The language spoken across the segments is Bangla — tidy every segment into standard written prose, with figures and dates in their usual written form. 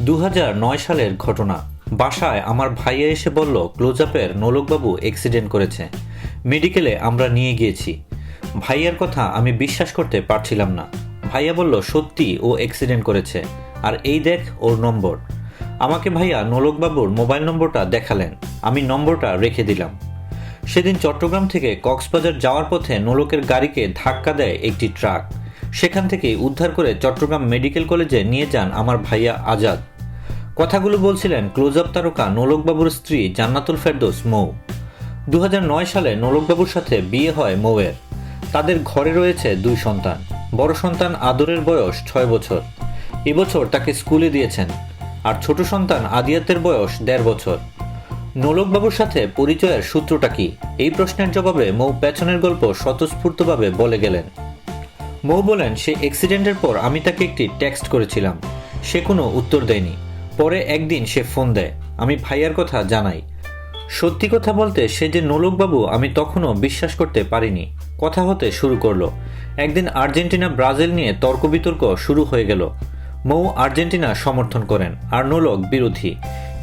2009 সালের ঘটনা। বাসায় আমার ভাইয়া এসে বলল ক্লোজ আপের নোলকবাবু অ্যাক্সিডেন্ট করেছে। মেডিকেলে আমরা নিয়ে গিয়েছি। ভাইয়ার কথা আমি বিশ্বাস করতে পারছিলাম না। ভাইয়া বলল সত্যি ও অ্যাক্সিডেন্ট করেছে, আর এই দেখ ওর নম্বর। আমাকে ভাইয়া নোলকবাবুর মোবাইল নম্বরটা দেখালেন। আমি নম্বরটা রেখে দিলাম। সেদিন চট্টগ্রাম থেকে কক্সবাজার যাওয়ার পথে নোলকের গাড়িকে ধাক্কা দেয় একটি ট্রাক। সেখান থেকে উদ্ধার করে চট্টগ্রাম মেডিকেল কলেজে নিয়ে যান আমার ভাইয়া আজাদ। কথাগুলো বলছিলেন ক্লোজ আপ তারকা নোলকবাবুর স্ত্রী জান্নাতুল ফেরদৌস মৌ। 2009 সালে নোলকবাবুর সাথে বিয়ে হয় মৌয়ের। তাদের ঘরে রয়েছে 2 সন্তান। বড় সন্তান আদরের বয়স 6 বছর, এবছর তাকে স্কুলে দিয়েছেন। আর ছোট সন্তান আদিয়াতের বয়স 1.5 বছর। নোলকবাবুর সাথে পরিচয়ের সূত্রটা কি, এই প্রশ্নের জবাবে মৌ পেছনের গল্প স্বতঃস্ফূর্তভাবে বলে গেলেন। মৌ বলেন, সে অ্যাক্সিডেন্টের পর আমি তাকে একটি টেক্সট করেছিলাম, সে কোনো উত্তর দেয়নি। পরে একদিন সে ফোন দেয়, আমি ভাইয়ার কথা জানাই। সত্যি কথা বলতে সে যে নোলকবাবু আমি তখনও বিশ্বাস করতে পারিনি। কথা হতে শুরু করলো। একদিন আর্জেন্টিনা ব্রাজিল নিয়ে তর্ক বিতর্ক শুরু হয়ে গেল। মৌ আর্জেন্টিনা সমর্থন করেন আর নোলক বিরোধী।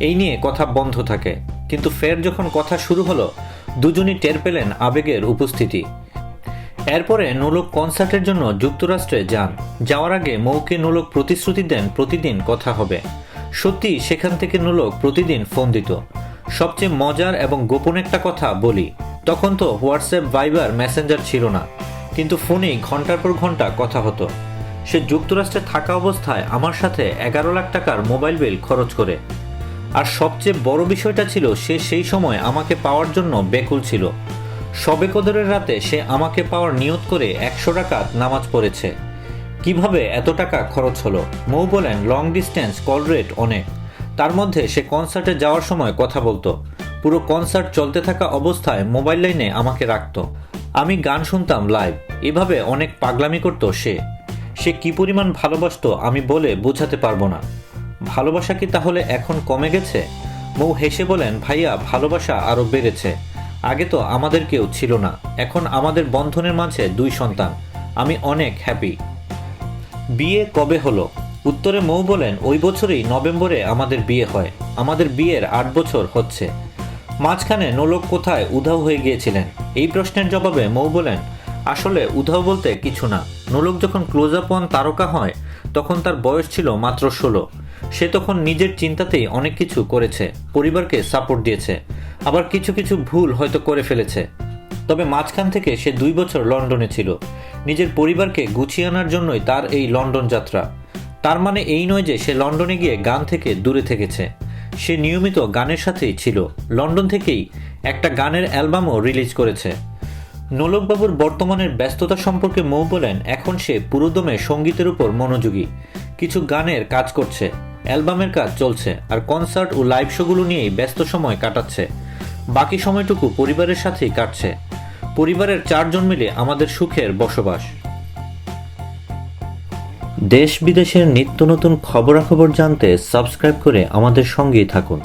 এই নিয়ে কথা বন্ধ থাকে, কিন্তু ফের যখন কথা শুরু হলো দুজনই টের পেলেন আবেগের উপস্থিতি। এরপরে নোলক কনসার্টের জন্য যুক্তরাষ্ট্রে যান। যাওয়ার আগে মৌকে নোলক প্রতিশ্রুতি দেন প্রতিদিন কথা হবে। সত্যি সেখান থেকে নোলক প্রতিদিন ফোন দিত। সবচেয়ে মজার এবং গোপন একটা কথা বলি, তখন তো হোয়াটসঅ্যাপ, ভাইবার, মেসেঞ্জার ছিল না, কিন্তু ফোনেই ঘন্টার পর ঘন্টা কথা হতো। সে যুক্তরাষ্ট্রে থাকা অবস্থায় আমার সাথে 11 লাখ টাকার মোবাইল বিল খরচ করে। আর সবচেয়ে বড় বিষয়টা ছিল সে সেই সময় আমাকে পাওয়ার জন্য ব্যাকুল ছিল। শবে কদরের রাতে সে আমাকে পাওয়ার নিয়ত করে 100 টাকা নামাজ পড়েছে। কিভাবে এত টাকা খরচ হলো? মৌ বলেন, লং ডিস্টেন্স কল রেট অনেক। তার মধ্যে সে কনসার্টে যাওয়ার সময় কথা বলতো। পুরো কনসার্ট চলতে থাকা অবস্থায় মোবাইল লাইনে আমাকে রাখতো। আমি গান শুনতাম লাইভ। এভাবে অনেক পাগলামি করতো সে। সে কি পরিমাণ ভালোবাসতো আমি বলে বোঝাতে পারবো না। ভালোবাসা কি তাহলে এখন কমে গেছে? মৌ হেসে বলেন, ভাইয়া, ভালোবাসা আরো বেড়েছে। আগে তো আমাদের কেউ ছিল না, এখন আমাদের বন্ধনের মাঝে 2 সন্তান। আমি অনেক হ্যাপি। বিয়ে কবে হলো? উত্তরে মৌ বলেন, ওই বছরই নভেম্বরে আমাদের বিয়ে হয়। আমাদের বিয়ের 8 বছর হচ্ছে। মাঝখানে নোলক কোথায় উধাও হয়ে গিয়েছিলেন? এই প্রশ্নের জবাবে মৌ বলেন, আসলে উধাও বলতে কিছু না। নোলক যখন ক্লোজ আপ ওয়ান তারকা হয় তখন তার বয়স ছিল মাত্র 16। সে তখন নিজের চিন্তাতেই অনেক কিছু করেছে, পরিবারকে সাপোর্ট দিয়েছে, আবার কিছু কিছু ভুল হয়তো করে ফেলেছে। তবে মাঝখান থেকে সে 2 বছর লন্ডনে ছিল। নিজের পরিবারকে গুছিয়ে আনার জন্যই তার এই লন্ডন যাত্রা। তার মানে এই নয় যে সে লন্ডনে গিয়ে গান থেকে দূরে থেকেছে। সে নিয়মিত গানের সাথেই ছিল। লন্ডন থেকেই একটা গানের অ্যালবামও রিলিজ করেছে। নোলকবাবুর বর্তমানের ব্যস্ততা সম্পর্কে মৌ বলেন, এখন সে পুরোদমে সঙ্গীতের উপর মনোযোগী। কিছু গানের কাজ করছে, অ্যালবামের কাজ চলছে, আর কনসার্ট ও লাইভ শোগুলো নিয়েই ব্যস্ত সময় কাটাচ্ছে। বাকি সময়টুকু পরিবারের সাথেই কাটছে। পরিবারের 4 জন মিলে আমাদের সুখের বসবাস। দেশ বিদেশের নিত্য নতুন খবরাখবর জানতে সাবস্ক্রাইব করে আমাদের সঙ্গেই থাকুন।